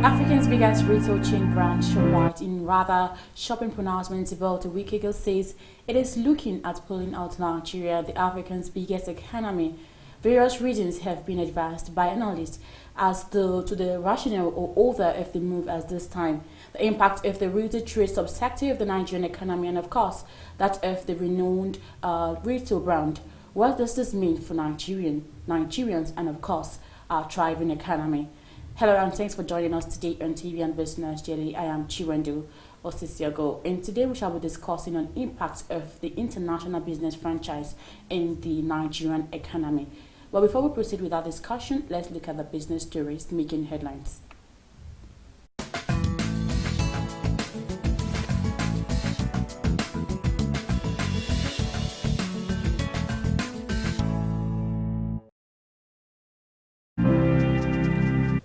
Africa's biggest retail chain brand, Shoprite, in rather shopping pronouncements about a week ago, says it is looking at pulling out Nigeria, the African's biggest economy. Various reasons have been advanced by analysts as to the rationale or order of the move at this time, the impact of the retail trade subsector of the Nigerian economy, and of course, that of the renowned retail brand. What does this mean for Nigerians and of course, our thriving economy? Hello and thanks for joining us today on TV and Business Daily. I am Chiwendu Osisiago, and today we shall be discussing on impact of the international business franchise in the Nigerian economy. But before we proceed with our discussion, let's look at the business stories making headlines.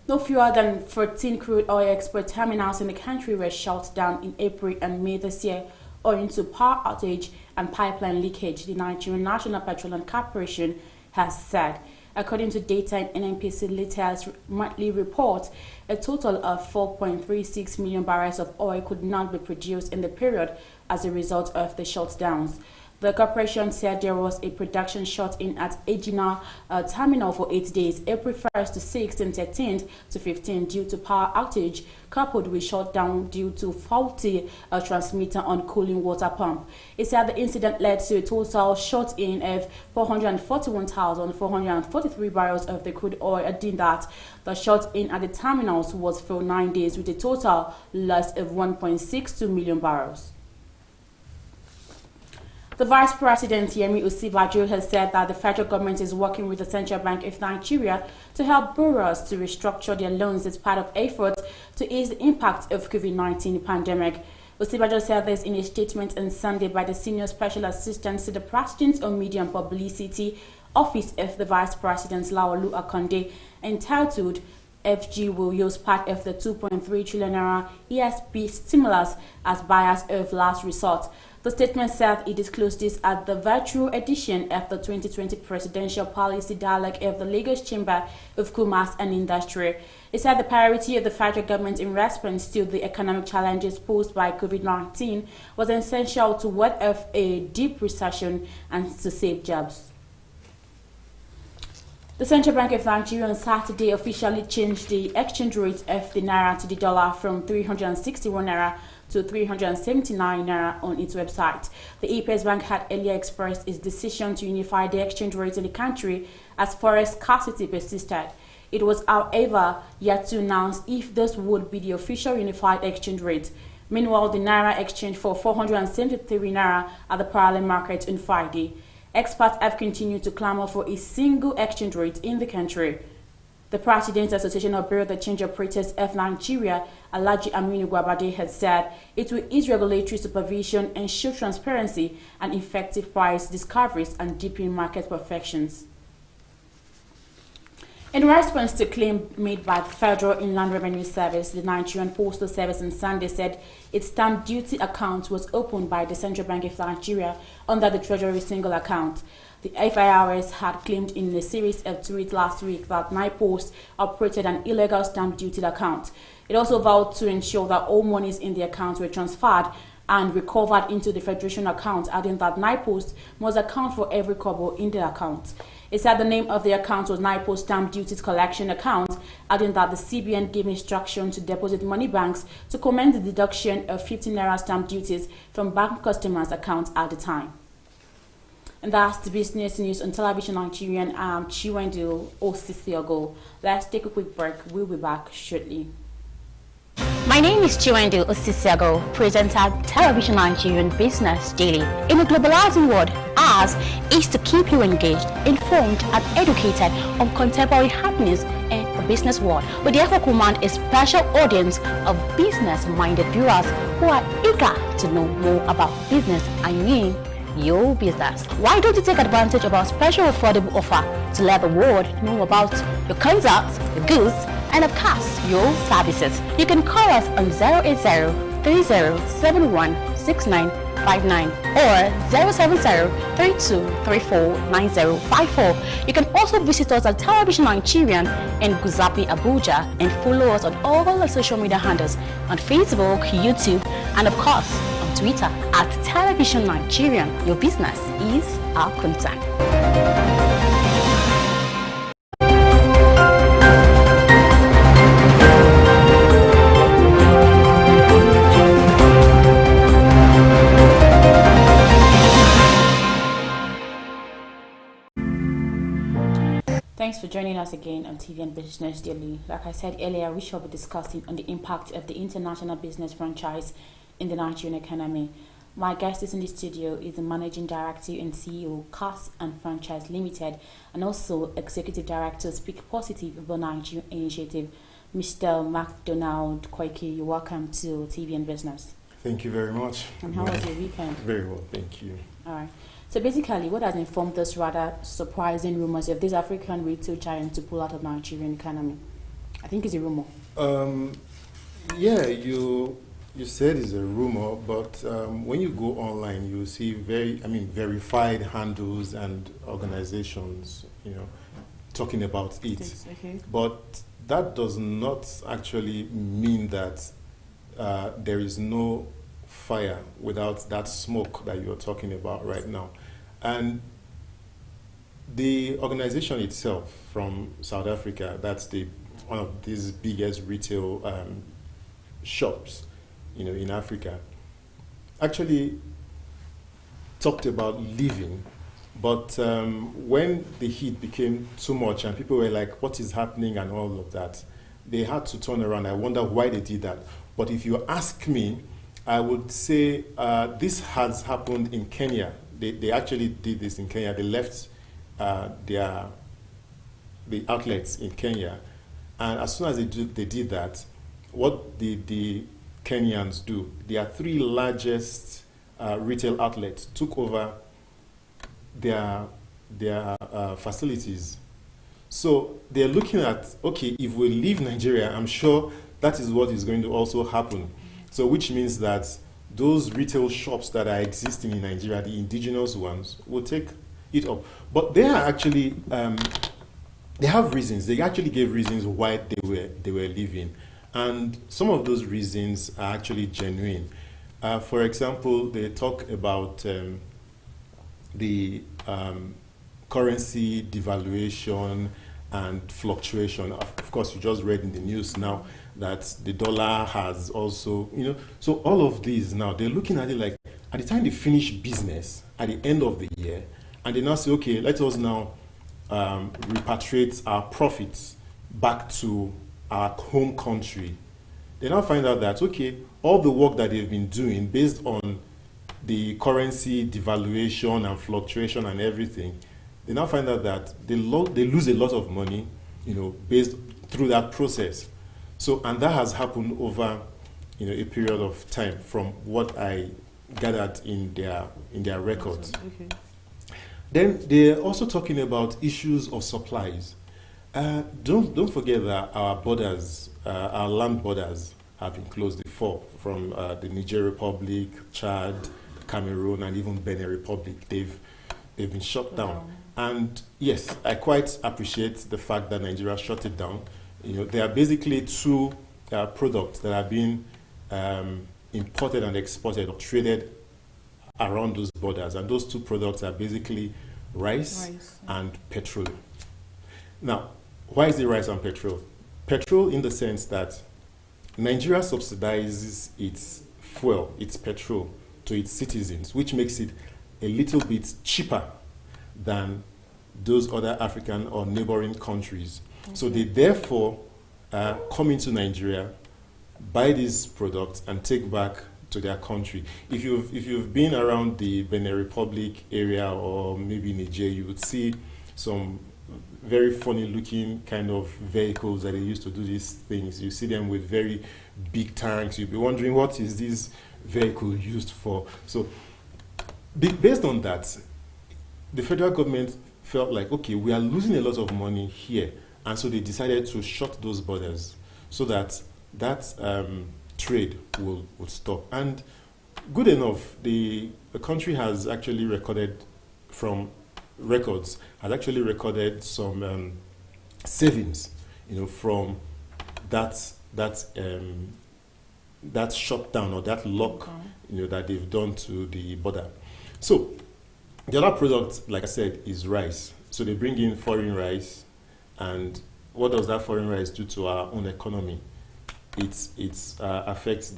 No fewer than 14 crude oil export terminals in the country were shut down in April and May this year owing to power outage and pipeline leakage, the Nigerian National Petroleum Corporation has said. According to data in NNPC latest monthly report, a total of 4.36 million barrels of oil could not be produced in the period as a result of the shutdowns. The corporation said there was a production shut-in at Ejina terminal for 8 days, April 1st to 6th and 13th to 15th due to power outage, coupled with shutdown due to faulty transmitter on cooling water pump. It said the incident led to a total shut-in of 441,443 barrels of the crude oil, adding that the shut-in at the terminals was for 9 days with a total loss of 1.62 million barrels. The Vice President, Yemi Osibajo, has said that the federal government is working with the Central Bank of Nigeria to help borrowers to restructure their loans as part of efforts to ease the impact of COVID-19 pandemic. Osibajo said this in a statement on Sunday by the Senior Special Assistant to the President on Media and Publicity Office of the Vice President, Laolu Akonde, entitled FG will use part of the 2.3 trillion naira ESP stimulus as buyers of last resort. The statement said it disclosed this at the virtual edition of the 2020 Presidential Policy Dialogue of the Lagos Chamber of Commerce and Industry. It said the priority of the federal government in response to the economic challenges posed by COVID-19 was essential to ward off a deep recession and to save jobs. The Central Bank of Nigeria on Saturday officially changed the exchange rate of the naira to the dollar from 361 naira to 379 naira on its website. The Apex Bank had earlier expressed its decision to unify the exchange rate in the country as forex scarcity persisted. It was, however, yet to announce if this would be the official unified exchange rate. Meanwhile, the naira exchanged for 473 naira at the parallel market on Friday. Experts have continued to clamor for a single exchange rate in the country. The President's Association of Bureau of Change Operators of Nigeria, Alhaji Aminu Gwabade, has said it will ease regulatory supervision, ensure transparency and effective price discoveries, and deepen market perfections. In response to a claim made by the Federal Inland Revenue Service, the Nigerian Postal Service on Sunday said its stamp duty account was opened by the Central Bank of Nigeria under the Treasury single account. The FIRS had claimed in a series of tweets last week that NIPOST operated an illegal stamp duty account. It also vowed to ensure that all monies in the account were transferred and recovered into the Federation account, adding that NIPOST must account for every kobo in the account. It said the name of the account was NIPOST Stamp Duties Collection Account, adding that the CBN gave instruction to deposit money banks to commence the deduction of 15 naira stamp duties from bank customers' accounts at the time. And that's the business news on Television Nigerian. I'm Chiwendu Osisiago. Let's take a quick break. We'll be back shortly. My name is Chiwendu Osisiago, presenter Television Nigerian Business Daily. In a globalizing world, ours is to keep you engaged, informed and educated on contemporary happenings in the business world. We therefore command a special audience of business-minded viewers who are eager to know more about business, I mean your business. Why don't you take advantage of our special affordable offer to let the world know about your concepts, your goods, and of course, your services? You can call us on 080-3071-69 3259 or 070-3234-9054. You can also visit us at Television Nigerian in Guzapi, Abuja, and follow us on all our social media handles on Facebook, YouTube, and of course on Twitter at Television Nigerian. Your business is our concern. Thanks for joining us again on TV and Business Daily. Like I said earlier, we shall be discussing on the impact of the international business franchise in the Nigerian economy. My guest is in the studio is the Managing Director and CEO, CAS and Franchise Limited, and also Executive Director, Speak Positive about Nigeria Initiative, Mr. MacDonald Koike. You're welcome to TV and Business. Thank you very much. And how was your weekend? Very well, thank you. All right. So basically, what has informed this rather surprising rumors of this African retail giant to pull out of Nigerian economy? I think it's a rumor. Yeah, you said it's a rumor, but when you go online, you see verified handles and organizations, talking about it. Okay. But that does not actually mean that there is no fire without that smoke that you're talking about right now. And the organization itself from South Africa, that's one of these biggest retail shops, in Africa, actually talked about leaving. But when the heat became too much and people were like, what is happening and all of that, they had to turn around. I wonder why they did that. But if you ask me, I would say this has happened in Kenya. They actually did this in Kenya. They left the outlets in Kenya. And as soon as they did that, what did the Kenyans do? Their three largest retail outlets took over their facilities. So they're looking at, okay, if we leave Nigeria, I'm sure that is what is going to also happen. So which means that those retail shops that are existing in Nigeria, the indigenous ones, will take it up. But they are actually, they have reasons. They actually gave reasons why they were leaving. And some of those reasons are actually genuine. For example, they talk about the currency devaluation and fluctuation. Of course, you just read in the news now that the dollar has also, so all of these now, they're looking at it like, at the time they finish business, at the end of the year, and they now say, okay, let us now repatriate our profits back to our home country. They now find out that, okay, all the work that they've been doing based on the currency devaluation and fluctuation and everything, they now find out that they lose a lot of money, based through that process. So, and that has happened over, a period of time from what I gathered in their records. Okay. Then they're also talking about issues of supplies. Don't forget that our borders, our land borders, have been closed before from the Niger Republic, Chad, Cameroon, and even Benin Republic. They've been shut down. And yes, I quite appreciate the fact that Nigeria shut it down. There are basically two products that are being imported and exported or traded around those borders. And those two products are basically rice and petrol. Now, why is it rice and petrol? Petrol in the sense that Nigeria subsidizes its fuel, its petrol, to its citizens, which makes it a little bit cheaper than those other African or neighboring countries. Okay. So they therefore come into Nigeria, buy these products, and take back to their country. If you've been around the Benin Republic area or maybe Niger, you would see some very funny looking kind of vehicles that they used to do these things. You see them with very big tanks. You'll be wondering, what is this vehicle used for? So based on that, the federal government felt like, okay, we are losing a lot of money here. And so they decided to shut those borders so that that trade will stop. And good enough, the country has actually recorded from records, has actually recorded some savings, from that shutdown or that lock, that they've done to the border. So the other product, like I said, is rice. So they bring in foreign rice, and what does that foreign rice do to our own economy? It affects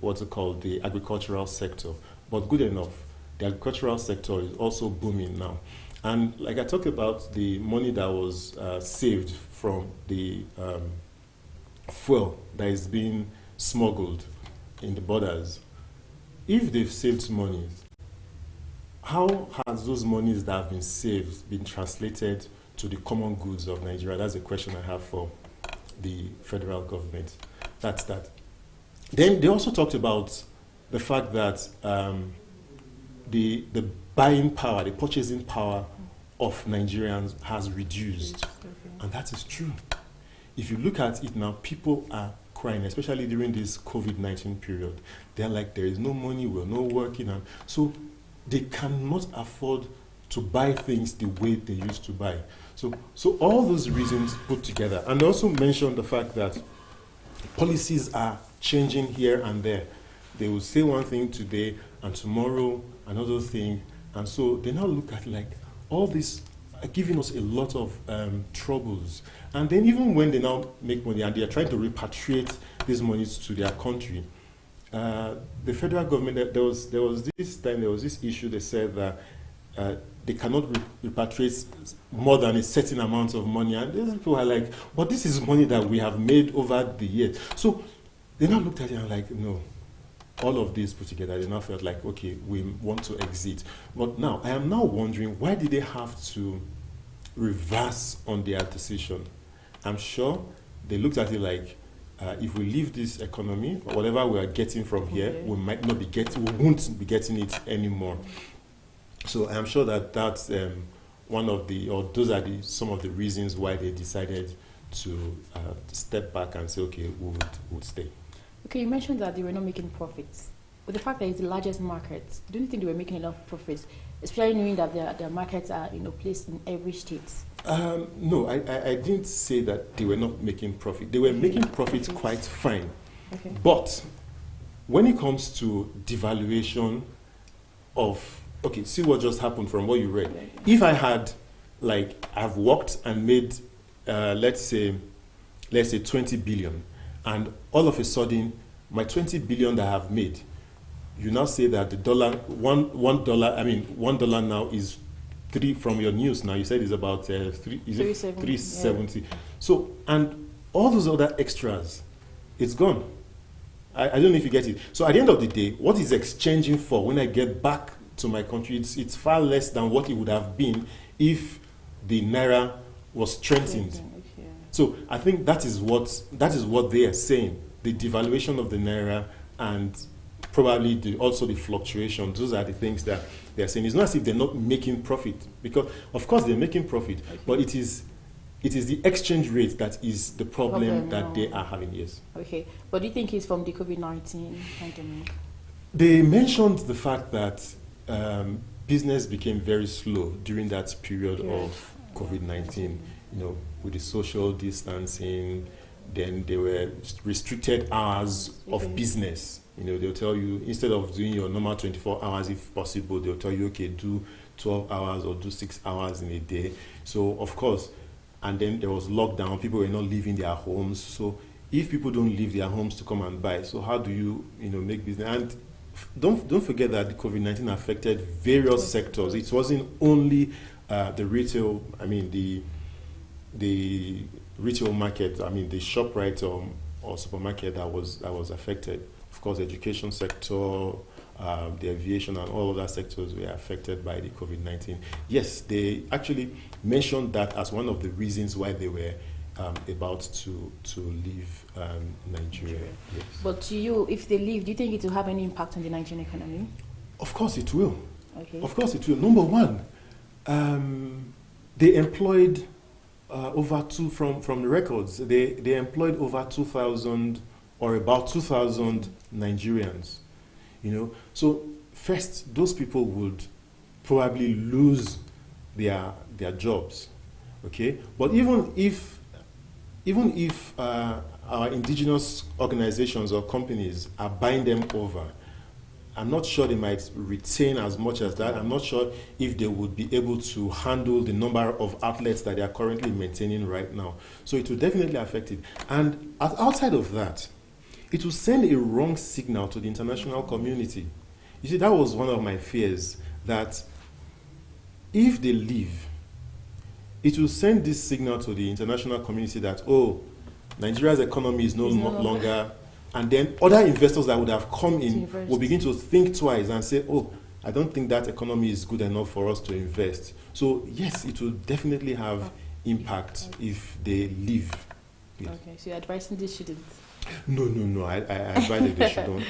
what's it called, the agricultural sector. But good enough, the agricultural sector is also booming now. And like I talked about, the money that was saved from the fuel that is being smuggled in the borders, if they've saved money, how has those monies that have been saved been translated to the common goods of Nigeria? That's a question I have for the federal government. That's that. Then they also talked about the fact that the buying power, the purchasing power of Nigerians has reduced. And that is true. If you look at it now, people are crying, especially during this COVID-19 period. They're like, there is no money, we're not working. And so they cannot afford to buy things the way they used to buy. So all those reasons put together. And also mentioned the fact that policies are changing here and there. They will say one thing today and tomorrow another thing. And so they now look at like all this are giving us a lot of troubles. And then even when they now make money and they are trying to repatriate these monies to their country, the federal government, there was this issue. They said that they cannot repatriate more than a certain amount of money, and these people are like, but this is money that we have made over the years. So they now looked at it and like, no, all of this put together, they now felt like, okay, we want to exit. But now I am now wondering, why did they have to reverse on their decision? I'm sure they looked at it like, if we leave this economy, whatever we are getting from here, we won't be getting it anymore. So I'm sure that that's those are some of the reasons why they decided to step back and say, okay, we would stay. Okay, you mentioned that they were not making profits. With the fact that it's the largest market, don't you think they were making enough profits, especially knowing that their markets are placed in every state? No, I didn't say that they were not making profit. They were making profits quite fine. Okay. But when it comes to devaluation of, okay, see what just happened from what you read. Okay. If I had, I've worked and made, let's say 20 billion, and all of a sudden, my 20 billion that I have made, you now say that the dollar, $1 now is three from your news. Now you said it's about 370. Yeah. So, and all those other extras, it's gone. I don't know if you get it. So at the end of the day, what is exchanging for when I get back to my country? It's far less than what it would have been if the naira was strengthened. Okay. So I think that is what they are saying. The devaluation of the naira and probably also the fluctuation. Those are the things that they are saying. It's not as if they're not making profit, because of course they're making profit, but it is the exchange rate that is the problem that they are having. Yes. Okay, but do you think it's from the COVID-19 pandemic? They mentioned the fact that business became very slow during that period of COVID-19. With the social distancing, then there were restricted hours of business. They'll tell you, instead of doing your normal 24 hours, if possible, they'll tell you, okay, do 12 hours or do 6 hours in a day. So, of course, and then there was lockdown. People were not leaving their homes. So, if people don't leave their homes to come and buy, so how do you, make business? And don't forget that the COVID-19 affected various sectors. It wasn't only the retail, the retail market, the ShopRite or supermarket that was affected. Of course, the education sector, the aviation and all other sectors were affected by the COVID-19. Yes, they actually mentioned that as one of the reasons why they were about to leave Nigeria. Yes. But to you, if they leave, do you think it will have any impact on the Nigerian economy? Of course it will. Okay. Of course it will. Number one, they employed from the records, they employed over 2,000 or about 2,000 Nigerians. So first, those people would probably lose their jobs, okay? But even if our indigenous organizations or companies are buying them over, I'm not sure they might retain as much as that. I'm not sure if they would be able to handle the number of outlets that they are currently maintaining right now. So it will definitely affect it. And outside of that, it will send a wrong signal to the international community. You see, that was one of my fears, that if they leave, it will send this signal to the international community that, oh, Nigeria's economy is no longer, and then other investors that would have come in will begin to think twice and say, oh, I don't think that economy is good enough for us to invest. So yes, it will definitely have impact if they leave. Yes. Okay, so you're advising they shouldn't? No. I advise that they should not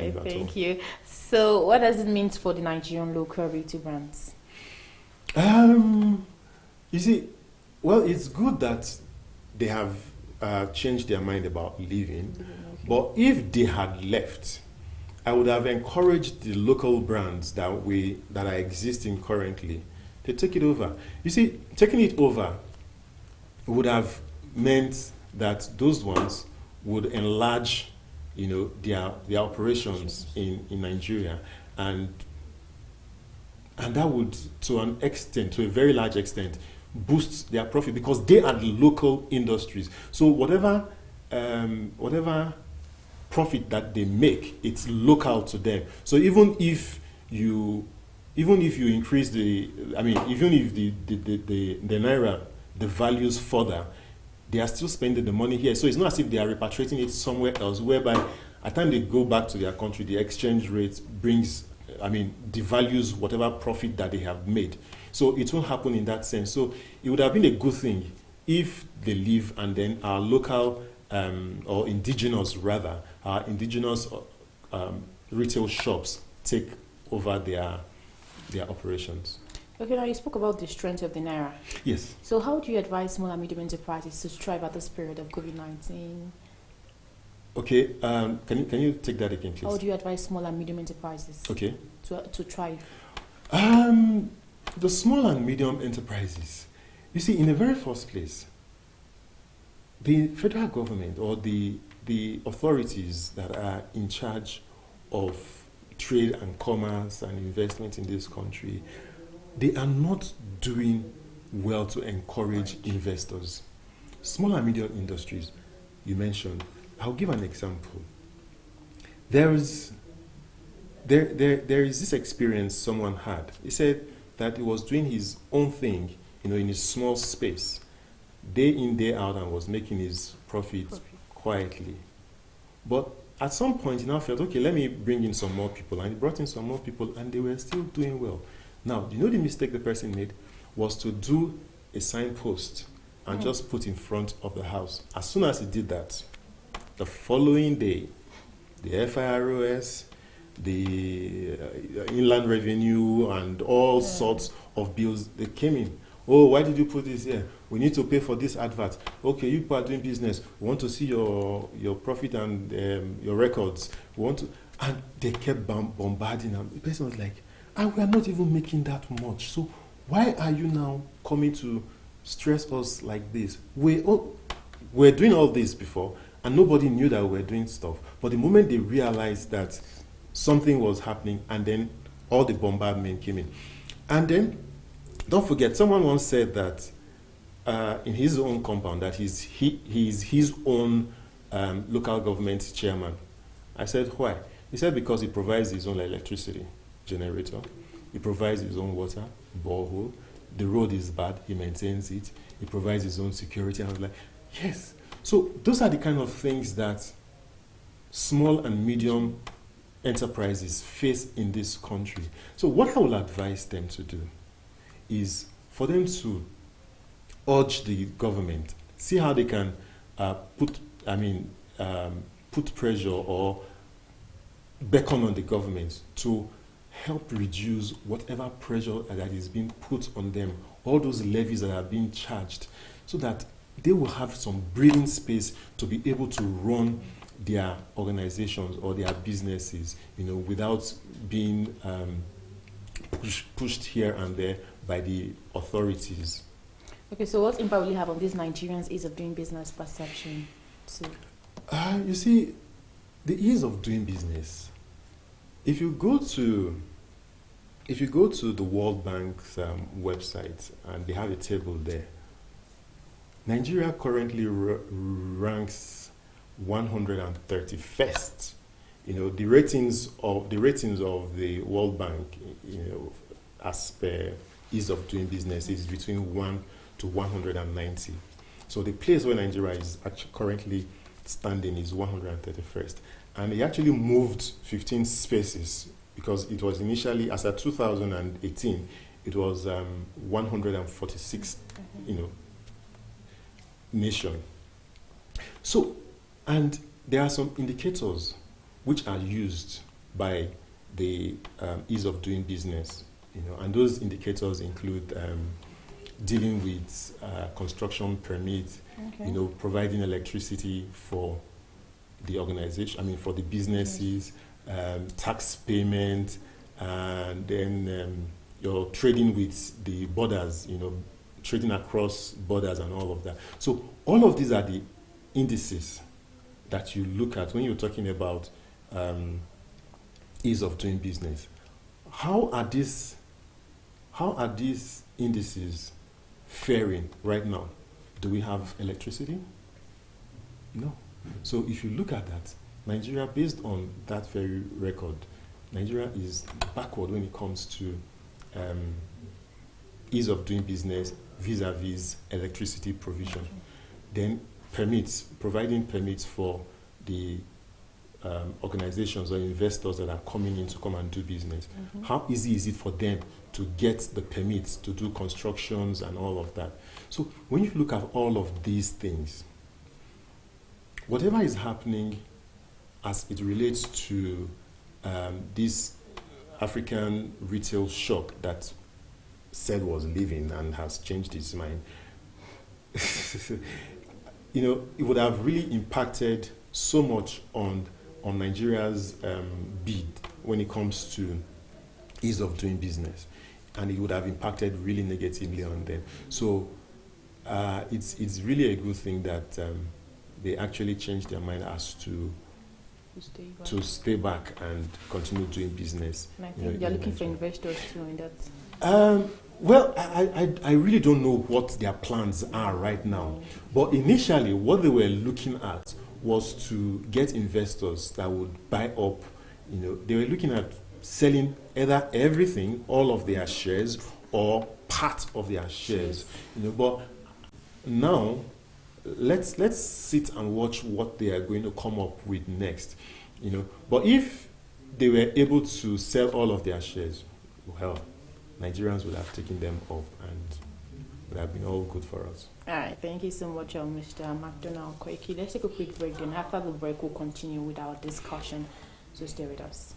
leave at all. Thank you. So what does it mean for the Nigerian local retail brands? You see, well, it's good that they have changed their mind about leaving. Okay. But if they had left, I would have encouraged the local brands that are existing currently to take it over. You see, taking it over would have meant that those ones would enlarge, their operations in Nigeria, and that would, to a very large extent, boost their profit, because they are the local industries. So whatever profit that they make, it's local to them. So even if you increase even if the naira devalues further, they are still spending the money here. So it's not as if they are repatriating it somewhere else, whereby at the time they go back to their country, the exchange rate devalues whatever profit that they have made. So it won't happen in that sense. So it would have been a good thing if they leave, and then our local or indigenous retail shops take over their operations. Okay, now you spoke about the strength of the naira. Yes. So how do you advise small and medium enterprises to thrive at this period of COVID-19? Okay, can you take that again, please? How do you advise small and medium enterprises to thrive? The small and medium enterprises, you see, in the very first place, the federal government or the authorities that are in charge of trade and commerce and investment in this country, they are not doing well to encourage investors. Small and medium industries, you mentioned. I'll give an example. There is this experience someone had. He said that he was doing his own thing, in his small space, day in, day out, and was making his profit quietly. But at some point, he now felt, okay, let me bring in some more people. And he brought in some more people, and they were still doing well. Now, the mistake the person made was to do a signpost and just put in front of the house. As soon as he did that, the following day, the FIROS, the Inland Revenue, and all sorts of bills, they came in. Oh, why did you put this here? We need to pay for this advert. Okay, you people are doing business. We want to see your profit and your records. We want to, and they kept bombarding them. The person was like, and we are not even making that much. So why are you now coming to stress us like this? We're doing all this before, and nobody knew that we were doing stuff. But the moment they realized that something was happening, and then all the bombardment came in. And then, don't forget, someone once said that in his own compound, that he's his own local government chairman. I said, why? He said because he provides his own electricity generator, he provides his own water, borehole, the road is bad, he maintains it, he provides his own security. And I was like, yes. So those are the kind of things that small and medium enterprises face in this country. So what I will advise them to do is for them to urge the government, see how they can put pressure or beckon on the government to help reduce whatever pressure that is being put on them, all those levies that are being charged, so that they will have some breathing space to be able to run their organizations or their businesses, without being pushed here and there by the authorities. Okay, so what impact will you have on these Nigerians' ease of doing business perception? You see, the ease of doing business. If you go to the World Bank's website, and they have a table there, Nigeria currently ranks 131st. The ratings of the World Bank, as per ease of doing business, is between 1 to 190. So the place where Nigeria is actually currently standing is 131st, and it actually moved 15 spaces, because it was initially, as of 2018, it was 146th, nation. So, and there are some indicators which are used by the ease of doing business, and those indicators include dealing with construction permits, providing electricity for the organization, for the businesses, tax payment, and then you're trading with the borders, trading across borders and all of that. So all of these are the indices that you look at when you're talking about ease of doing business. How are these indices faring right now? Do we have electricity? No. So if you look at that, Nigeria, based on that very record, Nigeria is backward when it comes to ease of doing business vis-a-vis electricity provision. Then providing permits for the organizations or investors that are coming in to come and do business. How easy is it for them to get the permits to do constructions and all of that? So when you look at all of these things, whatever is happening as it relates to this African retail shock that said was leaving and has changed its mind, it would have really impacted so much on Nigeria's bid when it comes to ease of doing business, and it would have impacted really negatively on them. So it's really a good thing that they actually changed their mind as to stay back and continue doing business. And I think they're looking for investors too in that. Well, I really don't know what their plans are right now. But initially, what they were looking at was to get investors that would buy up. They were looking at selling either everything, all of their shares, or part of their shares. But now, let's sit and watch what they are going to come up with next. But if they were able to sell all of their shares, well, Nigerians would have taken them up and would have been all good for us. All right, thank you so much, Mr. McDonald Koiki. Let's take a quick break, then after the break, we'll continue with our discussion. So stay with us.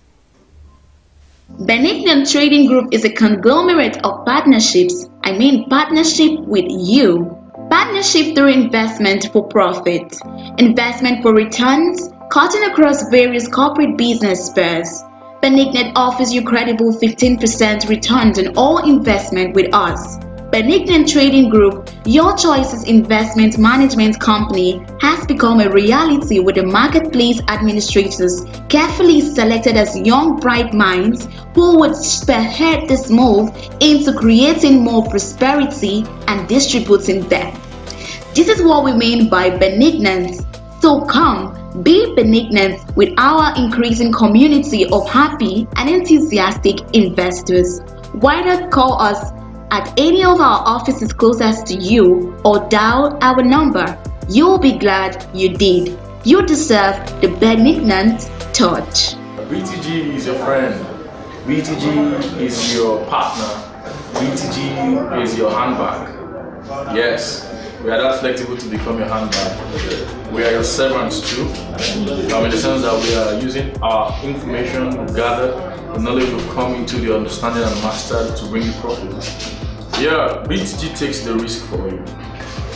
Nigerian Trading Group is a conglomerate of partnerships. Partnership with you. Partnership through investment for profit, investment for returns, cutting across various corporate business spheres. Benignet offers you credible 15% returns on all investment with us. Benignet Trading Group, your choice's investment management company, has become a reality with the marketplace administrators carefully selected as young bright minds who would spearhead this move into creating more prosperity and distributing them. This is what we mean by benignant. So come, be benignant with our increasing community of happy and enthusiastic investors. Why not call us at any of our offices closest to you or dial our number? You'll be glad you did. You deserve the benignant touch. BTG is your friend. BTG is your partner. BTG is your handbag. Yes. We are that flexible to become your handbag. We are your servants too, in the sense that we are using our information we've gathered, the knowledge we've come into, the understanding and mastered to bring you profit. Yeah, BTG takes the risk for you.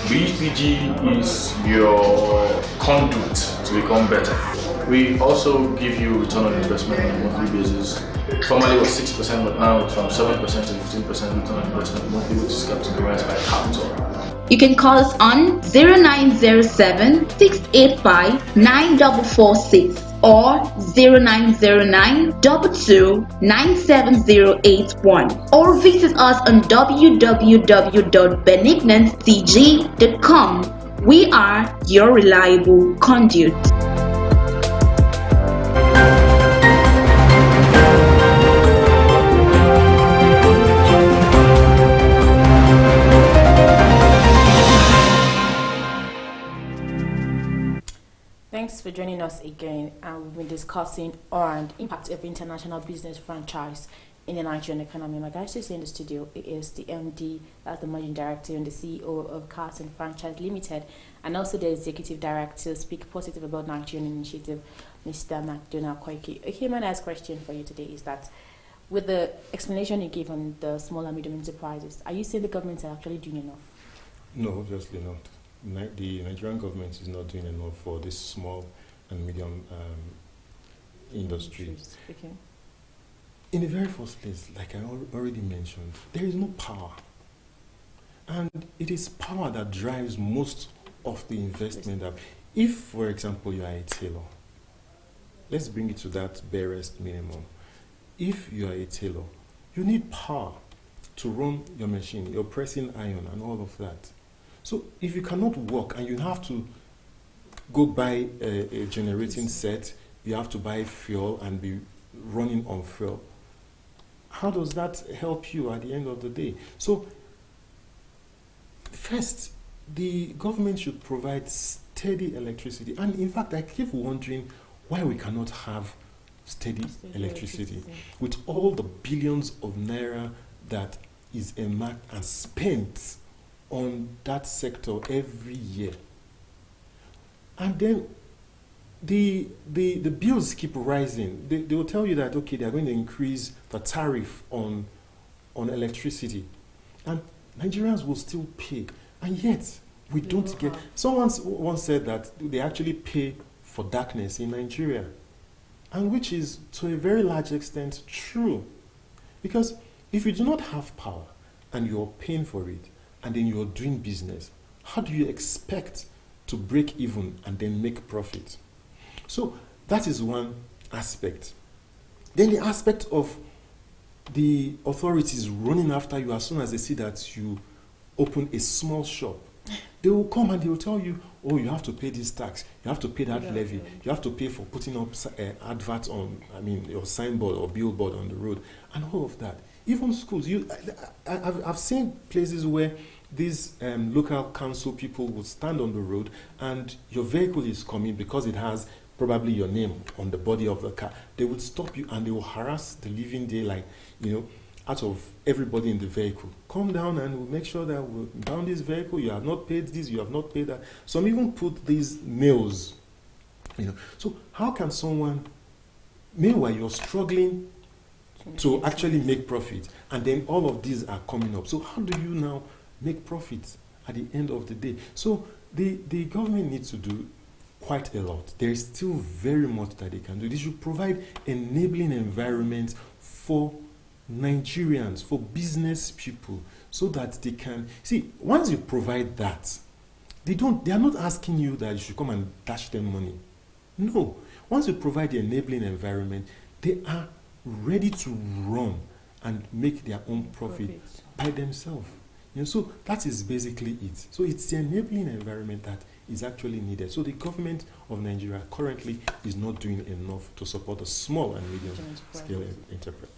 BTG is your conduit to become better. We also give you return on investment on a monthly basis. Formerly it was 6%, but now it's from 7% to 15% return on investment monthly, which is categorized by capital. You can call us on 0907 685 9446 or 0909 22 97081 or visit us on www.benignantcg.com. We are your reliable conduit. Thanks for joining us again. We've been discussing on impact of international business franchise in the Nigerian economy. My guest is in the studio. It is the MD, that's the Managing Director and the CEO of Cars and Franchise Limited, and also the Executive Director, Speak Positive About Nigerian Initiative, Mr. McDonald Koiki. Okay, my next question for you today is that with the explanation you gave on the small and medium enterprises, are you saying the government are actually doing enough? No, obviously not. The Nigerian government is not doing enough for this small and medium industry. Okay. In the very first place, like I already mentioned, there is no power. And it is power that drives most of the investment. If, for example, you are a tailor, let's bring it to that barest minimum. If you are a tailor, you need power to run your machine, your pressing iron and all of that. So if you cannot work and you have to go buy a generating set, you have to buy fuel and be running on fuel, how does that help you at the end of the day? So first, the government should provide steady electricity. And in fact, I keep wondering why we cannot have steady electricity with all the billions of naira that is earmarked and spent on that sector every year. And then the bills keep rising. They will tell you that, okay, they are going to increase the tariff on electricity. And Nigerians will still pay. And yet, we don't get... Someone once said that they actually pay for darkness in Nigeria. And which is, to a very large extent, true. Because if you do not have power and you're paying for it, and then you're doing business, how do you expect to break even and then make profit? So that is one aspect. Then the aspect of the authorities running after you as soon as they see that you open a small shop. They will come and they will tell you, oh, you have to pay this tax, you have to pay that levy, you have to pay for putting up adverts on, your signboard or billboard on the road, and all of that. Even schools, I've seen places where these local council people will stand on the road and your vehicle is coming because it has probably your name on the body of the car. They would stop you and they will harass the living daylight, out of everybody in the vehicle. Come down and we'll make sure that we'll down this vehicle, you have not paid this, you have not paid that. Some even put these nails, So how can someone, meanwhile you're struggling to actually make profit, and then all of these are coming up. So how do you now make profit at the end of the day? So the government needs to do quite a lot. There is still very much that they can do. They should provide enabling environment for Nigerians, for business people, so that they can see. Once you provide that, they are not asking you that you should come and dash them money. No. Once you provide the enabling environment, they are ready to run and make their own profit by themselves. So that is basically it. So it's the enabling environment that is actually needed. So the government of Nigeria currently is not doing enough to support the small and medium scale enterprise.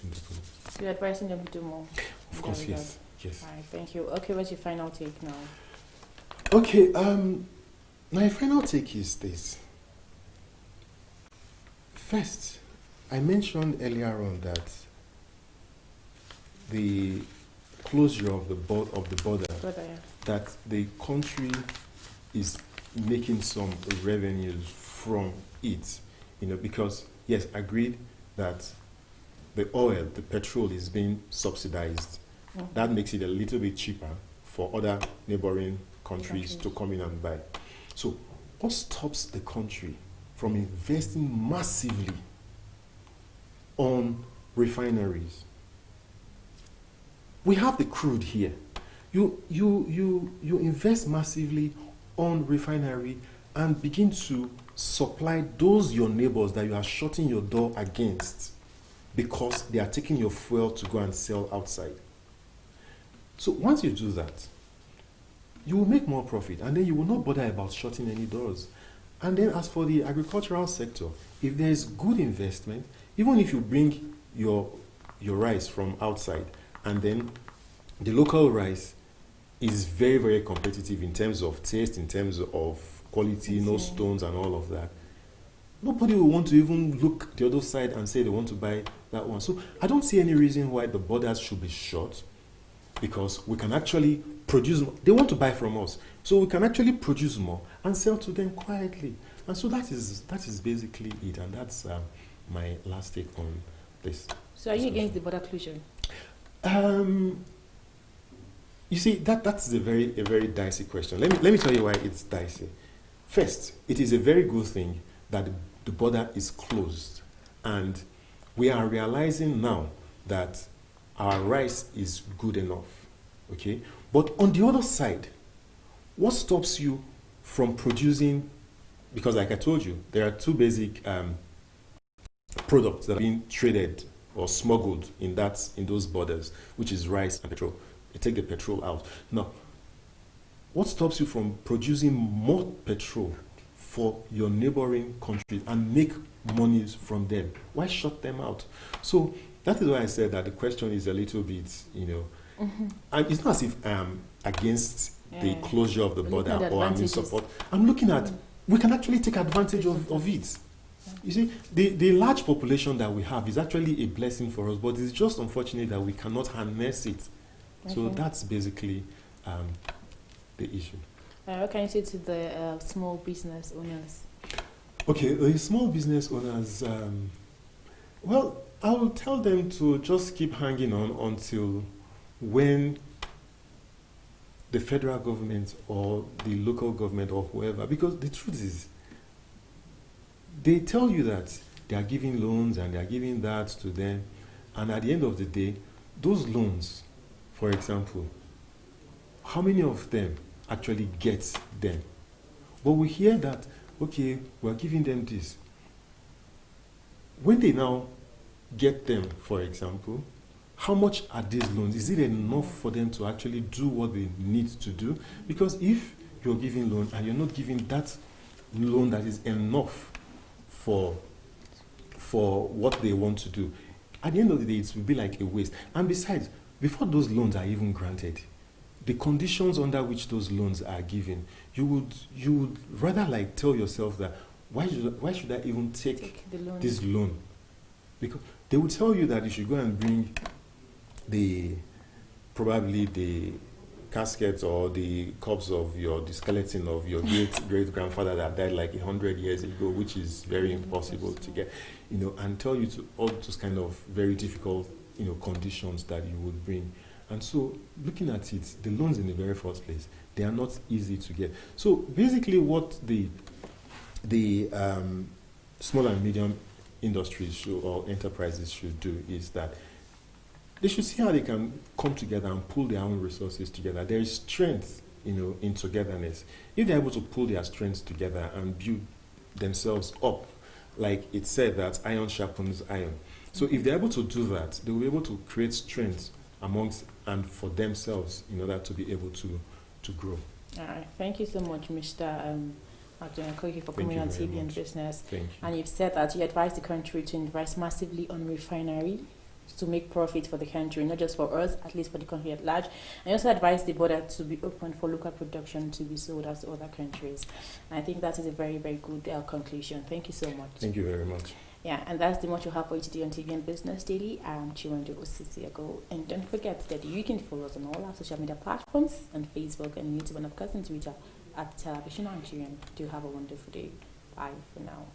So you're advising them to do more? Of course, yes. Yes. All right, thank you. Okay, what's your final take now? Okay, my final take is this. First, I mentioned earlier on that the closure of the border, that the country is making some revenues from it, because yes, agreed that the oil, the petrol is being subsidized. Mm-hmm. That makes it a little bit cheaper for other neighboring countries to come in and buy. So what stops the country from investing massively on refineries. We have the crude here. You invest massively on refinery and begin to supply those your neighbors that you are shutting your door against because they are taking your fuel to go and sell outside. So once you do that, you will make more profit, and then you will not bother about shutting any doors. And then as for the agricultural sector, if there is good investment, even if you bring your rice from outside, and then the local rice is very, very competitive in terms of taste, in terms of quality, no stones and all of that, nobody will want to even look the other side and say they want to buy that one. So I don't see any reason why the borders should be shut, because we can actually produce more. They want to buy from us, so we can actually produce more and sell to them quietly. And so that is basically it, and that's my last take on this. So are you against the border closure? You see, that's a very dicey question. Let me tell you why it's dicey. First, it is a very good thing that the border is closed, and we are realizing now that our rice is good enough, okay? But on the other side, what stops you from producing, because like I told you, there are two basic products that are being traded or smuggled in those borders, which is rice and petrol. You take the petrol out. Now, what stops you from producing more petrol for your neighboring countries and make monies from them? Why shut them out? So that is why I said that the question is a little bit, and it's not as if I'm against the closure of the border or I'm in support. I'm looking at, we can actually take advantage of it. You see, the large population that we have is actually a blessing for us, but it's just unfortunate that we cannot harness it. So that's basically the issue. What can you say to the small business owners? Okay, the small business owners, well, I will tell them to just keep hanging on until when the federal government or the local government or whoever, because the truth is, they tell you that they are giving loans and they are giving that to them, and at the end of the day, those loans, for example, how many of them actually get them? But we hear that, okay, we're giving them this. When they now get them, for example, how much are these loans? Is it enough for them to actually do what they need to do? Because if you're giving loan and you're not giving that loan that is enough for what they want to do, at the end of the day, it will be like a waste. And besides, before those loans are even granted, the conditions under which those loans are given, you would rather like tell yourself that why should I even take this loan? Because they will tell you that you should go and bring probably the casket or the corpse of the skeleton of your great grandfather that died like 100 years ago, which is very impossible to get, and tell you to all those kind of very difficult conditions that you would bring. And so looking at it, the loans in the very first place, they are not easy to get. So basically what the small and medium industries or enterprises should do is that they should see how they can come together and pull their own resources together. There is strength, in togetherness. If they're able to pull their strengths together and build themselves up, like it said that iron sharpens iron. So if they're able to do that, they will be able to create strength amongst and for themselves in order to be able to grow. All right. Thank you so much, Mr. Koiki, for coming on TV and Business. Thank you. And you've said that you advise the country to invest massively on refinery to make profit for the country, not just for us, at least for the country at large. And you also advise the border to be open for local production to be sold out to other countries. And I think that is a very, very good conclusion. Thank you so much. Thank you very much. Yeah, and that's the much you have for you today on TV and Business Daily. I'm Chiwende Osisiago. And don't forget that you can follow us on all our social media platforms, on Facebook and YouTube, and of course on Twitter at Television Nigerian. Do have a wonderful day. Bye for now.